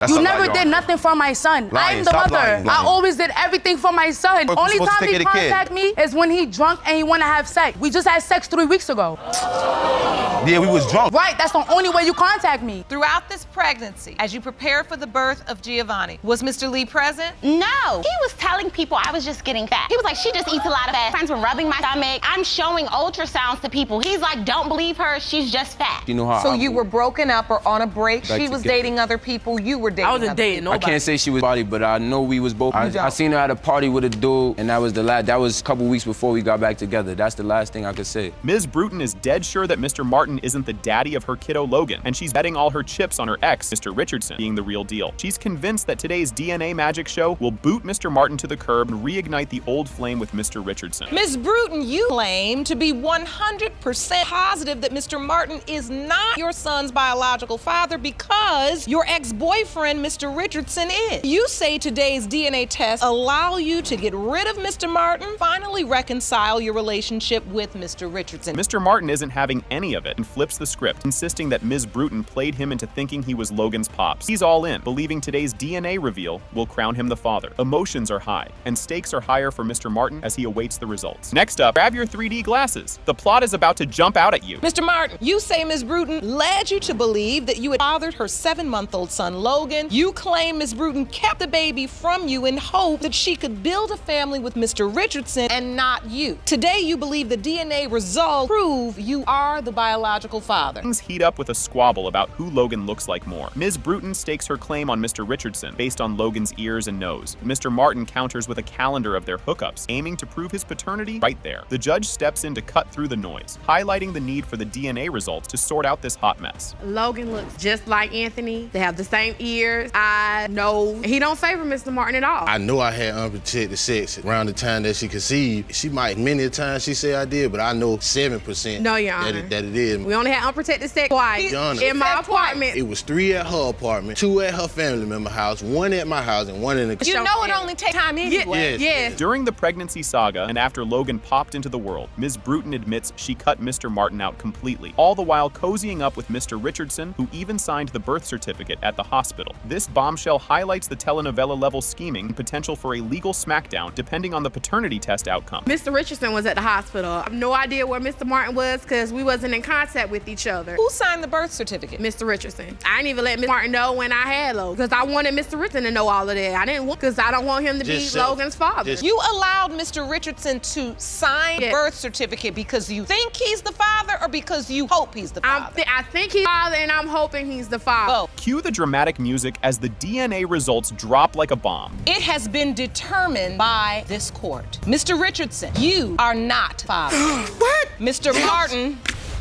You never did nothing for my son. I'm the mother. I always did everything for my son. Only time he contact me is when he drunk and he want to have sex. We just had sex 3 weeks ago. Yeah, we was drunk. Right, that's the only way you contact me. Throughout this pregnancy, as you prepare for the birth of Giovanni, was Mr. Lee present? No. He was telling people I was just getting fat. He was like, she just eats a lot of fat. Friends were rubbing my stomach. I'm showing ultrasounds to people. He's like, don't believe her. She's just fat. You know how So you were broken up or on a break. She was dating other people. You were dating I wasn't dating nobody. I can't say she was body, but I know we was both. I seen her at a party with a dude, and that was the last. That was a couple weeks before we got back together. That's the last thing I could say. Ms. Bruton is dead sure that Mr. Martin isn't the daddy of her kiddo Logan, and she's betting all her chips on her ex, Mr. Richardson, being the real deal. She's convinced that today's DNA magic show will boot Mr. Martin to the curb and reignite the old flame with Mr. Richardson. Ms. Bruton, you claim to be 100% positive that Mr. Martin is not your son's biological father because your ex-boyfriend, Mr. Richardson, is. You say today's DNA test allow you to get rid of Mr. Martin, finally reconcile your relationship with Mr. Richardson. Mr. Martin isn't having any of it and flips the script, insisting that Ms. Bruton played him into thinking he was Logan's pops. He's all in, believing today's DNA reveal will crown him the father. Emotions are high, and stakes are higher for Mr. Martin as he awaits the results. Next up, grab your 3D glasses. The plot is about to jump out at you. Mr. Martin, you say Ms. Bruton led you to believe that you had fathered her 7-month-old son, Logan. You claim Ms. Bruton kept the baby from you in hope that she could build a family with Mr. Richardson and not you. Today, you believe the DNA results prove you are the biological father. Things heat up with a squabble about who Logan looks like more. Ms. Bruton stakes her claim on Mr. Richardson based on Logan's ears and nose. Mr. Martin counters with a calendar of their hookups, aiming to prove his paternity right there. The judge steps in to cut through the noise, highlighting the need for the DNA results to sort out this hot mess. Logan looks just like Anthony. They have the same ears. I know he don't favor Mr. Martin at all. I know I had unprotected sex around the time that she conceived. She might many a times she say I did, but I know 7% No, Your Honor. that it is. We only had unprotected sex twice Your Honor. in my apartment. It was 3 at her apartment, 2 at her family member house, 1 at my house, and 1 in the... You know it only takes time anyway. Yes. During the pregnancy saga and after Logan popped into the world, Ms. Bruton admits she cut Mr. Martin out completely, all the while cozying up with Mr. Richardson, who even signed the birth certificate at the hospital. This bombshell highlights the telenovela-level scheming and potential for a legal smackdown depending on the paternity test outcome. Mr. Richardson was at the hospital. I have no idea where Mr. Martin was because we wasn't in contact with each other. Who signed the birth certificate? Mr. Richardson. I didn't even let Mr. Martin know when I had Logan because I wanted Mr. Richardson to know all of that. I didn't want because I don't want him to be Logan's father. You allowed Mr. Richardson to sign the birth certificate because you think he's the father or because you hope he's the father? I think he's the father and I'm hoping he's the father. Both. Cue the dramatic music as the DNA results drop like a bomb. It has been determined by this court. Mr. Richardson, you are not father. What? Mr. Martin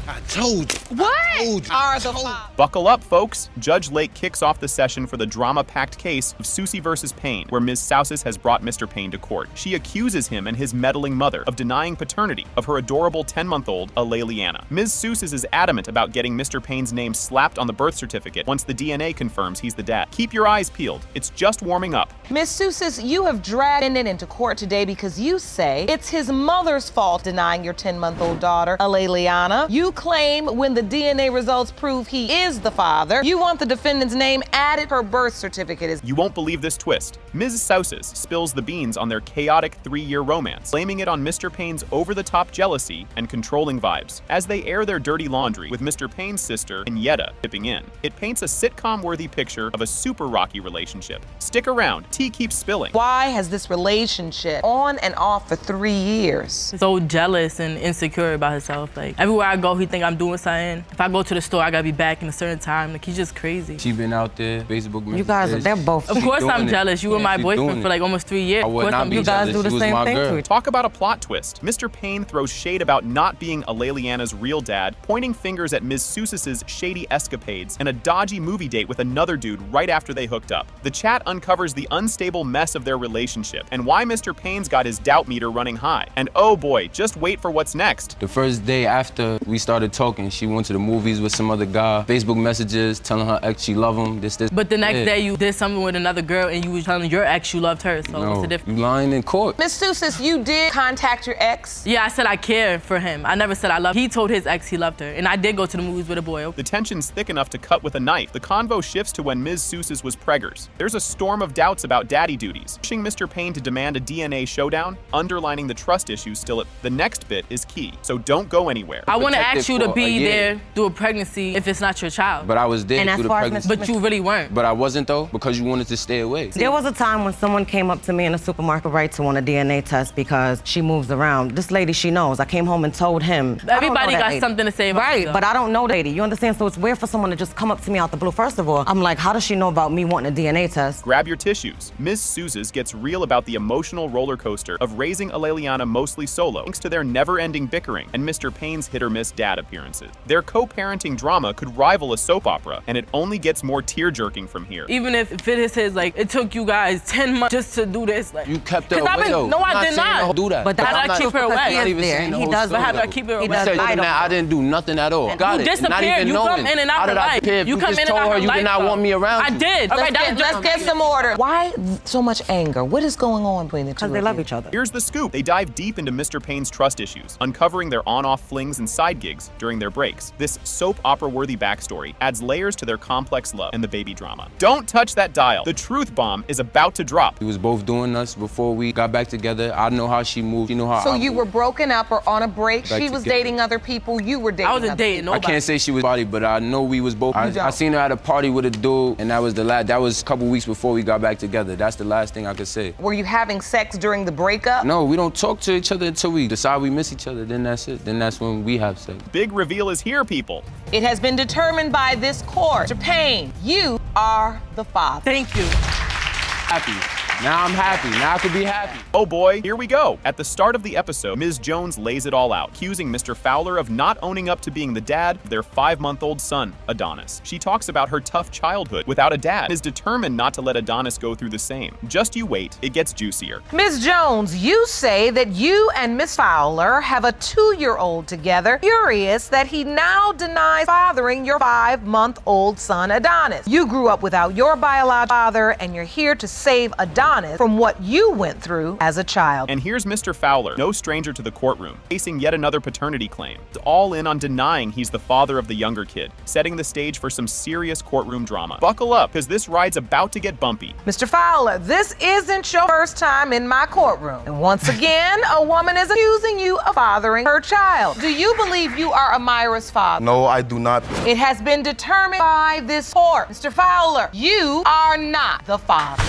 I told you. What? I told you. Are the father. Buckle up, folks. Judge Lake kicks off the session for the drama-packed case of Susie versus Payne, where Ms. Sousis has brought Mr. Payne to court. She accuses him and his meddling mother of denying paternity of her adorable 10-month-old, Aleliana. Ms. Sousis is adamant about getting Mr. Payne's name slapped on the birth certificate once the DNA confirms he's the dad. Keep your eyes peeled. It's just warming up. Ms. Sousis, you have dragged it into court today because you say it's his mother's fault denying your 10-month-old daughter, Aleliana. You claim when the DNA results prove he is the father, you want the defendant's name added per birth certificate. You won't believe this twist. Ms. Sousis spills the beans on their chaotic 3-year romance, blaming it on Mr. Payne's over-the-top jealousy and controlling vibes. As they air their dirty laundry, with Mr. Payne's sister, Henrietta, tipping in, it paints a sitcom-worthy picture of a super rocky relationship. Stick around, tea keeps spilling. Why has this relationship on and off for 3 years? He's so jealous and insecure about himself. Like, everywhere I go, he think I'm doing something. If I go to the store, I gotta be back in a certain time. Like, he's just crazy. She been out there, Facebook messages. You guys, they're both. Of course I'm it. jealous. You were my boyfriend for like almost 3 years. I would not be You guys jealous. do the She was same my thing girl. to each Talk about a plot twist. Mr. Payne throws shade about not being Aleliana's real dad, pointing fingers at Ms. Sousis's shady escapades and a dodgy movie date with another dude right after they hooked up. The chat uncovers the unstable mess of their relationship and why Mr. Payne's got his doubt meter running high. And oh boy, just wait for what's next. The first day after we started started talking. She went to the movies with some other guy. Facebook messages telling her ex she love him, this. But the next day you did something with another girl and you was telling your ex you loved her, so what's the difference? You lying in court. Ms. Sousis, you did contact your ex? Yeah, I said I care for him. I never said I love him. He told his ex he loved her, and I did go to the movies with a boy. The tension's thick enough to cut with a knife. The convo shifts to when Ms. Sousis was preggers. There's a storm of doubts about daddy duties, pushing Mr. Payne to demand a DNA showdown, underlining the trust issues still at the next bit is key, so don't go anywhere. I want to ask you to be there through a pregnancy if it's not your child. But I was there through the pregnancy. But you really weren't. But I wasn't though, because you wanted to stay away. There was a time when someone came up to me in a supermarket right to want a DNA test because she moves around. This lady, she knows. I came home and told him. Everybody got something to say about Right, yourself. but I don't know the lady. You understand? So it's weird for someone to just come up to me out the blue. First of all, I'm like, how does she know about me wanting a DNA test? Grab your tissues. Ms. Sousis gets real about the emotional roller coaster of raising Aleliana mostly solo, thanks to their never-ending bickering and Mr. Payne's hit-or-miss dad appearances. Their co-parenting drama could rival a soap opera, and it only gets more tear-jerking from here. Even if it is his, like, it took you guys 10 months just to do this. Like, you kept her away, though. No, I did not. Do that. But how did I keep her away? He is there, and he does. But how did I keep her away? I didn't do nothing at all. Got you it. disappeared. You come in and out of life. You come in and out of life. You did not want me around. I did. Let's get some order. Why so much anger? What is going on between the two? Because they love each other. Here's the scoop. They dive deep into Mr. Payne's trust issues, uncovering their on-off flings and side gigs during their breaks. This soap opera-worthy backstory adds layers to their complex love and the baby drama. Don't touch that dial. The truth bomb is about to drop. We was both doing us before we got back together. I know how she moved. You know how. So you were broken up or on a break. She was together. dating other people. You were dating. I wasn't dating nobody. I can't say she was body, but I know we was both. I seen her at a party with a dude, and that was a couple weeks before we got back together. That's the last thing I could say. Were you having sex during the breakup? No, we don't talk to each other until we decide we miss each other. Then that's it. Then that's when we have sex. Big reveal is here, people. It has been determined by this court. Mr. Payne, you are the father. Thank you. Happy. Now I'm happy. Now I could be happy. Oh boy, here we go. At the start of the episode, Ms. Jones lays it all out, accusing Mr. Fowler of not owning up to being the dad of their 5-month-old son, Adonis. She talks about her tough childhood without a dad and is determined not to let Adonis go through the same. Just you wait, it gets juicier. Ms. Jones, you say that you and Miss Fowler have a 2-year-old together, furious that he now denies fathering your 5-month-old son, Adonis. You grew up without your biological father, and you're here to save Adonis from what you went through as a child. And here's Mr. Fowler, no stranger to the courtroom, facing yet another paternity claim. He's all in on denying he's the father of the younger kid, setting the stage for some serious courtroom drama. Buckle up, because this ride's about to get bumpy. Mr. Fowler, this isn't your first time in my courtroom. And once again, a woman is accusing you of fathering her child. Do you believe you are Amira's father? No, I do not. It has been determined by this court. Mr. Fowler, you are not the father.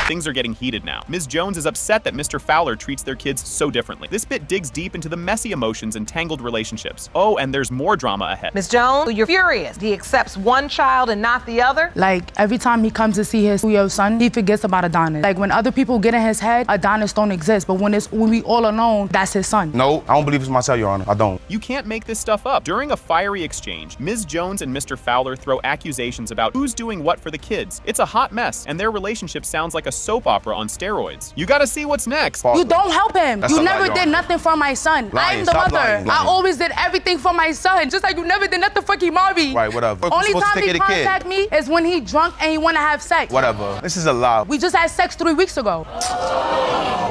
Things are getting heated now. Ms. Jones is upset that Mr. Fowler treats their kids so differently. This bit digs deep into the messy emotions and tangled relationships. Oh, and there's more drama ahead. Ms. Jones, you're furious. He accepts one child and not the other? Like, every time he comes to see his 2-year-old son, he forgets about Adonis. Like, when other people get in his head, Adonis don't exist. But when we all alone, that's his son. No, I don't believe it's my child, Your Honor. I don't. You can't make this stuff up. During a fiery exchange, Ms. Jones and Mr. Fowler throw accusations about who's doing what for the kids. It's a hot mess, and their relationship sounds like a soap opera on steroids. You gotta see what's next. You don't help him. That's You a never lie, did nothing for my son. I'm the mother. I always did everything for my son. Just like you never did nothing for Kimari. Right, whatever. We're Only supposed to time take he care of the kid. contact me is when he drunk and he want to have sex. Whatever. This is a lie. We just had sex 3 weeks ago.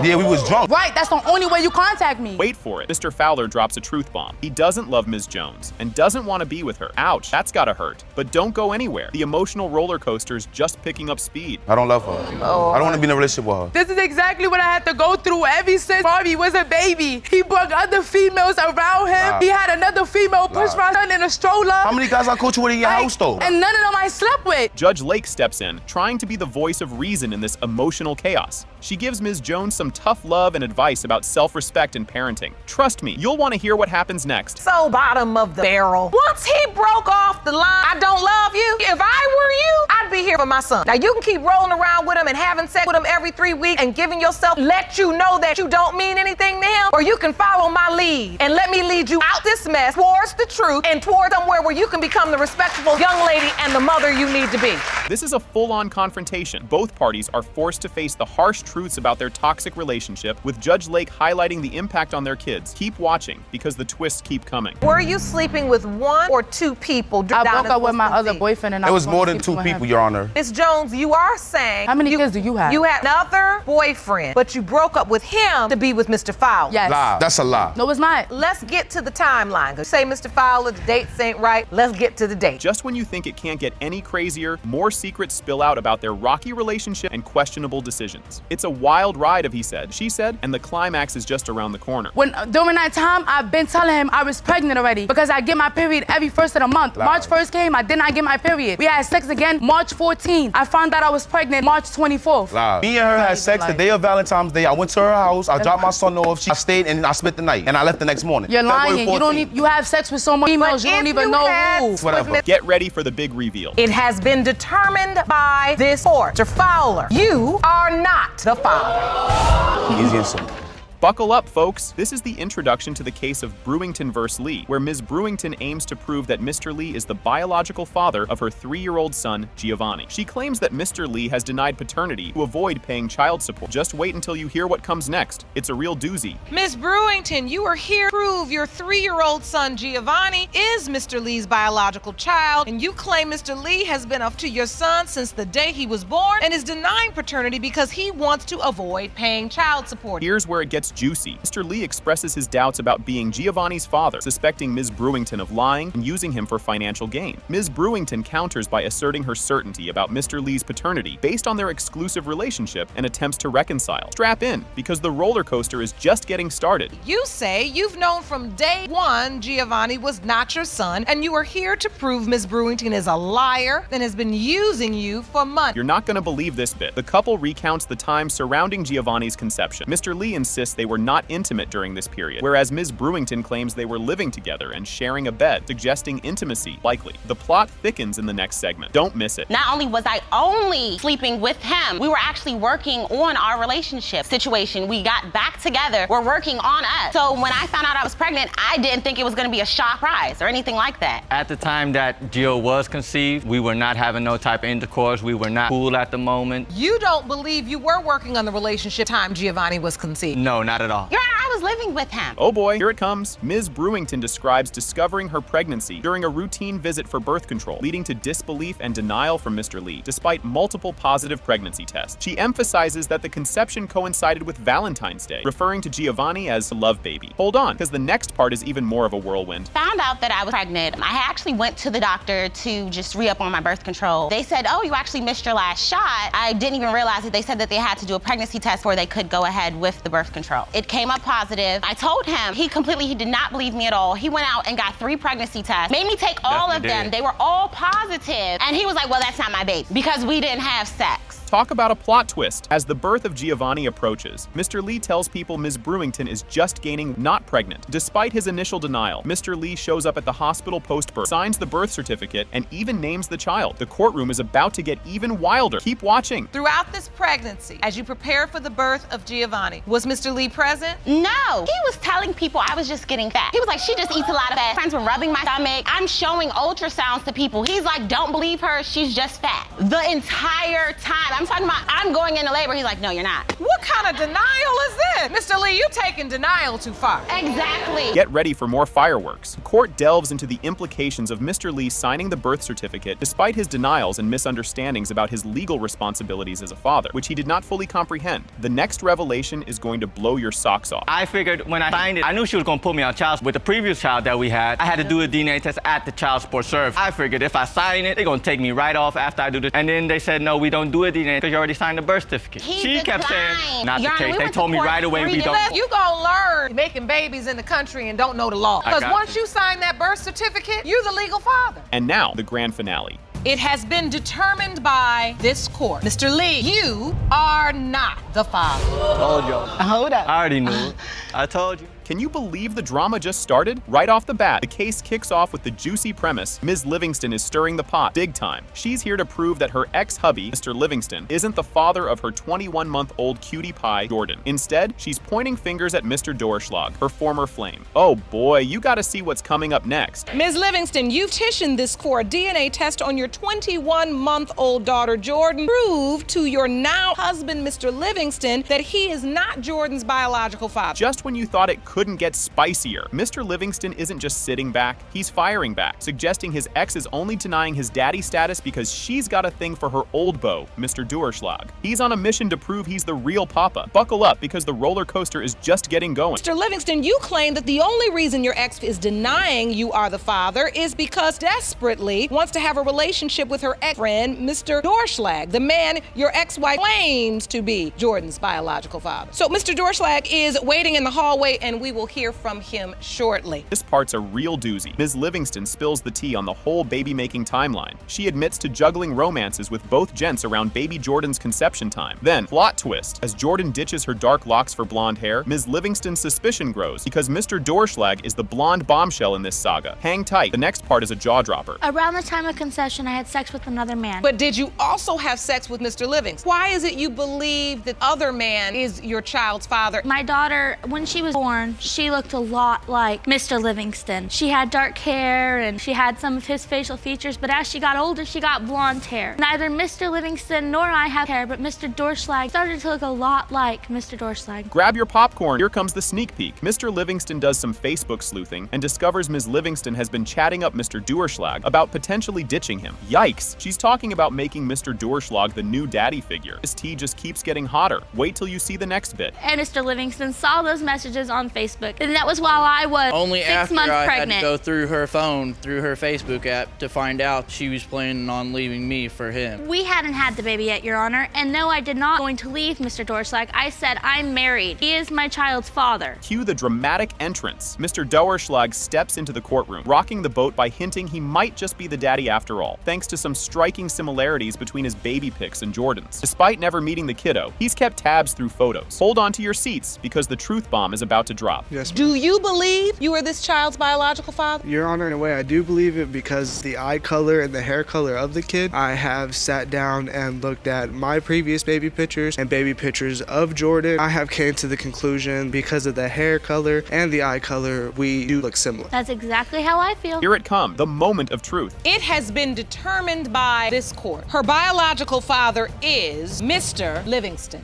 Yeah, we was drunk. Right, that's the only way you contact me. Wait for it. Mr. Fowler drops a truth bomb. He doesn't love Ms. Jones and doesn't want to be with her. Ouch, that's gotta hurt. But don't go anywhere. The emotional roller coaster's just picking up speed. I don't love her. I don't want to be in a relationship with her. This is exactly what I had to go through ever since Barbie was a baby. He brought other females around him. He had another female push my son in a stroller. How many guys I coach you with in your house, though? And none of them I slept with. Judge Lake steps in, trying to be the voice of reason in this emotional chaos. She gives Ms. Jones some tough love and advice about self-respect and parenting. Trust me, you'll want to hear what happens next. So bottom of the barrel. Once he broke off the line, I don't love you. If I were you, I'd be here for my son. Now you can keep rolling around with him and having sex with him every 3 weeks and giving yourself, let you know that you don't mean anything to him, or you can follow my lead and let me lead you out this mess towards the truth and towards somewhere where you can become the respectable young lady and the mother you need to be. This is a full-on confrontation. Both parties are forced to face the harsh truths about their toxic relationship, with Judge Lake highlighting the impact on their kids. Keep watching, because the twists keep coming. Were you sleeping with one or two people? I broke up with my other boyfriend and It was more than 2 people, Your Honor. Ms. Jones, you are saying... How many kids do you have? You had another boyfriend, but you broke up with him to be with Mr. Fowler. Yes. Lie. That's a lie. No, it's not. Let's get to the timeline. You say, Mr. Fowler, the dates ain't right. Let's get to the date. Just when you think it can't get any crazier, more secrets spill out about their rocky relationship and questionable decisions. It's a wild ride of he said, she said, and the climax is just around the corner. During that time, I've been telling him I was pregnant already because I get my period every first of the month. Lie. March 1st came, I did not get my period. We had sex again March 14th. I found out I was pregnant March 24th. Lie. Me and her had sex the day of Valentine's Day. I went to her house, I dropped my son off, I stayed and I spent the night, and I left the next morning. You're lying. You have sex with so many emails, you don't even know who. Whatever. Get ready for the big reveal. It has been determined by this court. Mr. Fowler, you are not the father. Easy and simple. Buckle up, folks. This is the introduction to the case of Brewington vs. Lee, where Ms. Brewington aims to prove that Mr. Lee is the biological father of her 3-year-old son, Giovanni. She claims that Mr. Lee has denied paternity to avoid paying child support. Just wait until you hear what comes next. It's a real doozy. Ms. Brewington, you are here to prove your 3-year-old son, Giovanni, is Mr. Lee's biological child, and you claim Mr. Lee has been up to your son since the day he was born and is denying paternity because he wants to avoid paying child support. Here's where it gets juicy. Mr. Lee expresses his doubts about being Giovanni's father, suspecting Ms. Brewington of lying and using him for financial gain. Ms. Brewington counters by asserting her certainty about Mr. Lee's paternity based on their exclusive relationship and attempts to reconcile. Strap in, because the roller coaster is just getting started. You say you've known from day one Giovanni was not your son, and you are here to prove Ms. Brewington is a liar and has been using you for money. You're not going to believe this bit. The couple recounts the time surrounding Giovanni's conception. Mr. Lee insists they were not intimate during this period, whereas Ms. Brewington claims they were living together and sharing a bed, suggesting intimacy likely. The plot thickens in the next segment. Don't miss it. Not only was I only sleeping with him, we were actually working on our relationship situation. We got back together. We're working on us. So when I found out I was pregnant, I didn't think it was gonna be a shock prize or anything like that. At the time that Gio was conceived, we were not having no type of intercourse. We were not cool at the moment. You don't believe you were working on the relationship time Giovanni was conceived? No, not at all. Your Honor, I was living with him. Oh boy, here it comes. Ms. Brewington describes discovering her pregnancy during a routine visit for birth control, leading to disbelief and denial from Mr. Lee, despite multiple positive pregnancy tests. She emphasizes that the conception coincided with Valentine's Day, referring to Giovanni as a love baby. Hold on, because the next part is even more of a whirlwind. Found out that I was pregnant. I actually went to the doctor to just re-up on my birth control. They said, oh, you actually missed your last shot. I didn't even realize it. They said that they had to do a pregnancy test before they could go ahead with the birth control. It came up positive. I told him, he did not believe me at all. He went out and got 3 pregnancy tests, made me take all of them. They were all positive. And he was like, well, that's not my baby, because we didn't have sex. Talk about a plot twist. As the birth of Giovanni approaches, Mr. Lee tells people Ms. Brewington is just gaining, not pregnant. Despite his initial denial, Mr. Lee shows up at the hospital post-birth, signs the birth certificate, and even names the child. The courtroom is about to get even wilder. Keep watching. Throughout this pregnancy, as you prepare for the birth of Giovanni, was Mr. Lee present? No. He was telling people I was just getting fat. He was like, she just eats a lot of fat. Friends were rubbing my stomach. I'm showing ultrasounds to people. He's like, don't believe her. She's just fat. The entire time. I'm talking about, I'm going into labor. He's like, no, you're not. What kind of denial is this? Mr. Lee, you taking denial too far. Exactly. Get ready for more fireworks. The court delves into the implications of Mr. Lee signing the birth certificate despite his denials and misunderstandings about his legal responsibilities as a father, which he did not fully comprehend. The next revelation is going to blow your socks off. I figured when I signed it, I knew she was gonna put me on child support. With the previous child that we had, I had to do a DNA test at the child support service. I figured if I sign it, they're gonna take me right off after I do this. And then they said, no, we don't do a DNA because you already signed the birth certificate. She kept saying, not Your the Honor, case. we They went told to me court right away 3 we don't. You gonna learn making babies in the country and don't know the law. Because once you sign that birth certificate, you're the legal father. And now, the grand finale. It has been determined by this court. Mr. Lee, you are not the father. Told you. Hold up. I already knew. I told you. Can you believe the drama just started? Right off the bat, the case kicks off with the juicy premise Ms. Livingston is stirring the pot big time. She's here to prove that her ex-hubby, Mr. Livingston, isn't the father of her 21-month-old cutie pie, Jordan. Instead, she's pointing fingers at Mr. Dorschlag, her former flame. Oh boy, you gotta see what's coming up next. Ms. Livingston, you've petitioned this court. A DNA test on your 21-month-old daughter, Jordan, proved to your now husband, Mr. Livingston, that he is not Jordan's biological father. Just when you thought it couldn't get spicier, Mr. Livingston isn't just sitting back, he's firing back, suggesting his ex is only denying his daddy status because she's got a thing for her old beau, Mr. Dorschlag. He's on a mission to prove he's the real papa. Buckle up because the roller coaster is just getting going. Mr. Livingston, you claim that the only reason your ex is denying you are the father is because desperately wants to have a relationship with her ex-friend, Mr. Dorschlag, the man your ex-wife claims to be Jordan's biological father. So Mr. Dorschlag is waiting in the hallway and we will hear from him shortly. This part's a real doozy. Ms. Livingston spills the tea on the whole baby-making timeline. She admits to juggling romances with both gents around baby Jordan's conception time. Then, plot twist. As Jordan ditches her dark locks for blonde hair, Ms. Livingston's suspicion grows because Mr. Dorschlag is the blonde bombshell in this saga. Hang tight. The next part is a jaw-dropper. Around the time of conception, I had sex with another man. But did you also have sex with Mr. Livingston? Why is it you believe that other man is your child's father? My daughter, when she was born, she looked a lot like Mr. Livingston. She had dark hair and she had some of his facial features, but as she got older, she got blonde hair. Neither Mr. Livingston nor I have hair, but Mr. Dorschlag started to look a lot like Mr. Dorschlag. Grab your popcorn. Here comes the sneak peek. Mr. Livingston does some Facebook sleuthing and discovers Ms. Livingston has been chatting up Mr. Dorschlag about potentially ditching him. Yikes! She's talking about making Mr. Dorschlag the new daddy figure. This tea just keeps getting hotter. Wait till you see the next bit. And Mr. Livingston saw those messages on Facebook, and that was while I was only 6 months after I pregnant. had to go through her phone, through her Facebook app, to find out she was planning on leaving me for him. We hadn't had the baby yet, Your Honor, and no, I did not going to leave Mr. Dorschlag. I said I'm married. He is my child's father. Cue the dramatic entrance. Mr. Dorschlag steps into the courtroom, rocking the boat by hinting he might just be the daddy after all, thanks to some striking similarities between his baby pics and Jordan's. Despite never meeting the kiddo, he's kept tabs through photos. Hold on to your seats because the truth bomb is about to drop. Yes, do you believe you are this child's biological father? Your Honor, in a way, I do believe it because the eye color and the hair color of the kid. I have sat down and looked at my previous baby pictures and baby pictures of Jordan. I have came to the conclusion because of the hair color and the eye color, we do look similar. That's exactly how I feel. Here it comes, the moment of truth. It has been determined by this court. Her biological father is Mr. Livingston.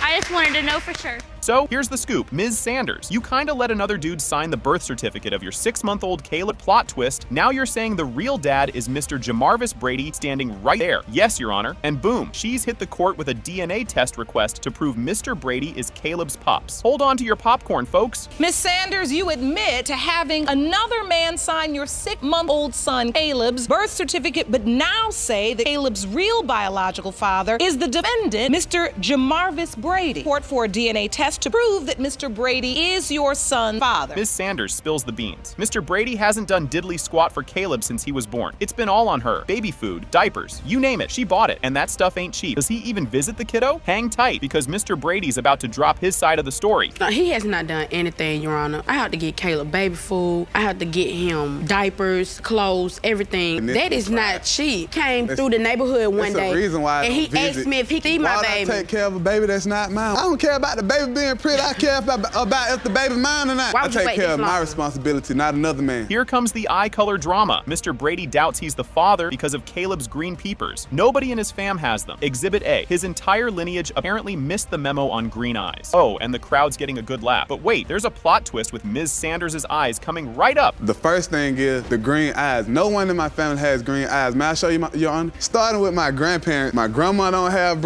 I just wanted to know for sure. So here's the scoop. Ms. Sanders, you kinda let another dude sign the birth certificate of your 6-month-old Caleb. Plot twist, now you're saying the real dad is Mr. Jamarvis Brady standing right there. Yes, Your Honor. And boom, she's hit the court with a DNA test request to prove Mr. Brady is Caleb's pops. Hold on to your popcorn, folks. Ms. Sanders, you admit to having another man sign your 6-month-old son Caleb's birth certificate, but now say that Caleb's real biological father is the defendant, Mr. Jamarvis Brady. Court for a DNA test to prove that Mr. Brady is your son's father. Ms. Sanders spills the beans. Mr. Brady hasn't done diddly squat for Caleb since he was born. It's been all on her. Baby food, diapers, you name it, she bought it. And that stuff ain't cheap. Does he even visit the kiddo? Hang tight, because Mr. Brady's about to drop his side of the story. No, he has not done anything, Your Honor. I have to get Caleb baby food. I have to get him diapers, clothes, everything. That is not cheap. Came through the neighborhood one day, reason why and he asked me if he could see my baby. I take care of a baby that's not mine. I don't care about the baby being pretty. I care about if the baby mine or not. I take care of my responsibility, not another man. Here comes the eye color drama. Mr. Brady doubts he's the father because of Caleb's green peepers. Nobody in his fam has them. Exhibit A. His entire lineage apparently missed the memo on green eyes. Oh, and the crowd's getting a good laugh. But wait, there's a plot twist with Ms. Sanders' eyes coming right up. The first thing is the green eyes. No one in my family has green eyes. May I show you, Your Honor? Starting with my grandparents. My grandma don't have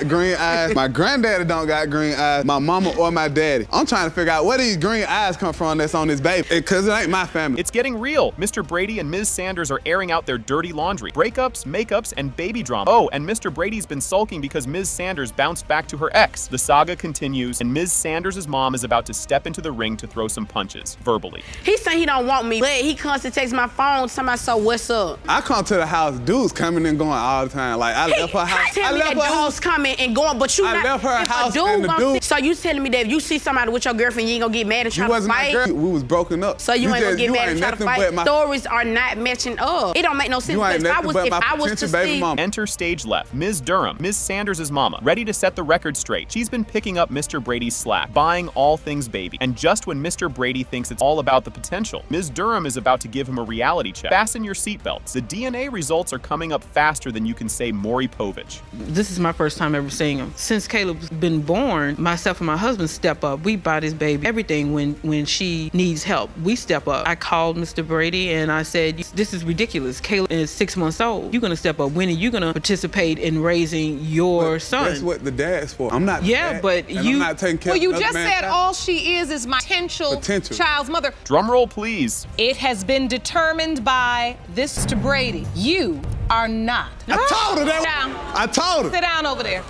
green eyes. My granddaddy don't got green eyes. My mama or my daddy. I'm trying to figure out where these green eyes come from that's on this baby, because it ain't my family. It's getting real. Mr. Brady and Ms. Sanders are airing out their dirty laundry. Breakups, makeups, and baby drama. Oh, and Mr. Brady's been sulking because Ms. Sanders bounced back to her ex. The saga continues, and Ms. Sanders' mom is about to step into the ring to throw some punches, verbally. He said he don't want me, but he constantly takes my phone, somebody, so what's up? I come to the house, dudes coming and going all the time. Like, I left her house. Tell me that dudes coming and going, but you I left her house. house and the dude. So you telling me that if you see somebody with your girlfriend, you ain't gonna get mad and try to fight? You wasn't my girl. We was broken up. So you ain't gonna get mad and try to fight? Stories are not matching up. It don't make no sense. You ain't if I nothing but my was to potential baby see... mama. Enter stage left, Ms. Durham, Ms. Sanders' mama, ready to set the record straight. She's been picking up Mr. Brady's slack, buying all things baby. And just when Mr. Brady thinks it's all about the potential, Ms. Durham is about to give him a reality check. Fasten your seatbelts. The DNA results are coming up faster than you can say Maury Povich. This is my first time ever seeing him. Since Caleb's been born, myself and my husband step up. We buy this baby everything when she needs help. We step up. I called Mr. Brady and I said, this is ridiculous. Caleb is 6 months old. You're gonna step up. When are you gonna participate in raising your son? That's what the dad's for. I'm not Yeah, but I'm not taking care well, you of just said child. all she is my potential child's mother. Drum roll, please. It has been determined by this Mr. Brady. You are not. I told her that. Sit down. I told her. Sit down over there.